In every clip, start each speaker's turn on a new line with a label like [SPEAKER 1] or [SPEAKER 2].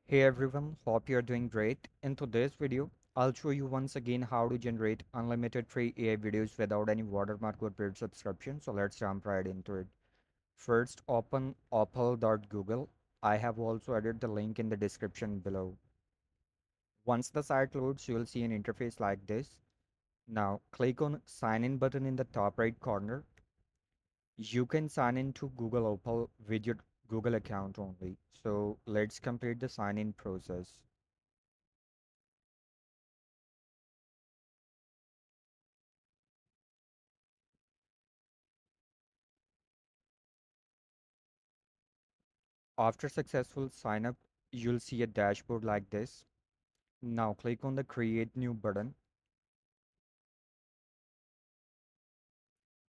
[SPEAKER 1] Hey everyone, hope you're doing great. In today's video, I'll show you once again how to generate unlimited free AI videos without any watermark or paid subscription. So let's jump right into it. First, open opal.google. I have also added the link in the description below. Once the site loads, you'll see an interface like this. Now, click on sign in button in the top right corner. You can sign in to Google Opal with your Google account only. So let's complete the sign in process. After successful sign up, you'll see a dashboard like this. Now click on the Create New button.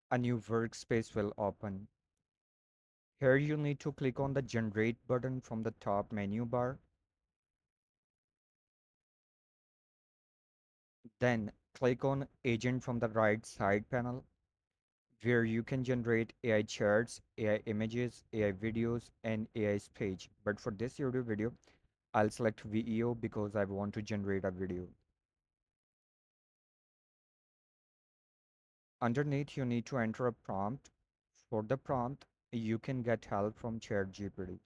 [SPEAKER 1] A new workspace will open. Here you need to click on the Generate button from the top menu bar. Then click on Agent from the right side panel, where you can generate AI charts, AI images, AI videos, and AI speech. But for this YouTube video, I'll select VEO because I want to generate a video. Underneath, you need to enter a prompt. For the prompt, you can get help from ChatGPT.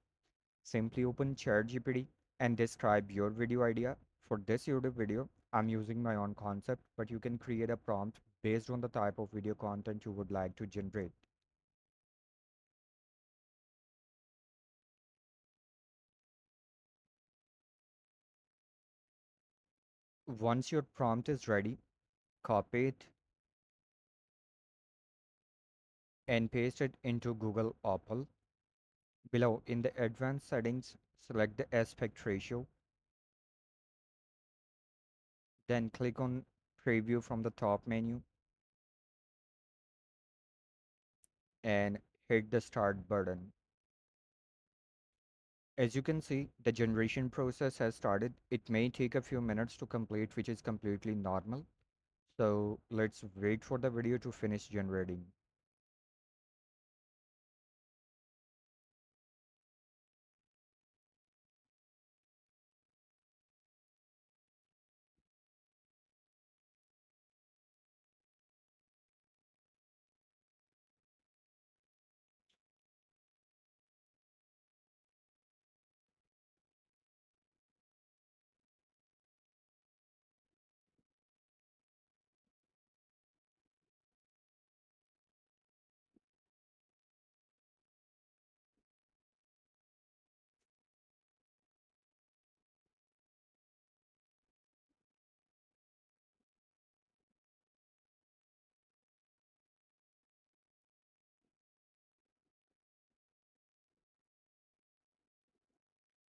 [SPEAKER 1] Simply open ChatGPT and describe your video idea. For this YouTube video, I'm using my own concept, but you can create a prompt based on the type of video content you would like to generate. Once your prompt is ready, copy it and paste it into Google Opal. Below, in the advanced settings, select the aspect ratio, then click on Preview from the top menu and hit the Start button. As you can see, the generation process has started. It may take a few minutes to complete, which is completely normal. So let's wait for the video to finish generating.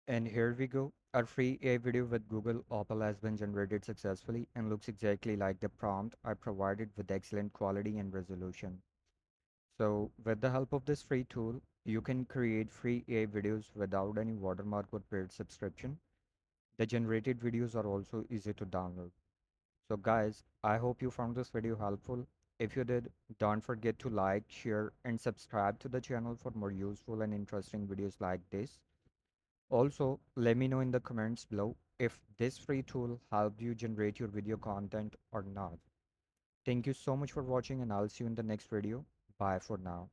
[SPEAKER 1] And here we go. Our free AI video with Google Opal has been generated successfully and looks exactly like the prompt I provided with excellent quality and resolution. So with the help of this free tool, you can create free AI videos without any watermark or paid subscription. The generated videos are also easy to download. So guys, I hope you found this video helpful. If you did, don't forget to like, share, and subscribe to the channel for more useful and interesting videos like this. Also, let me know in the comments below if this free tool helped you generate your video content or not. Thank you so much for watching and I'll see you in the next video. Bye for now.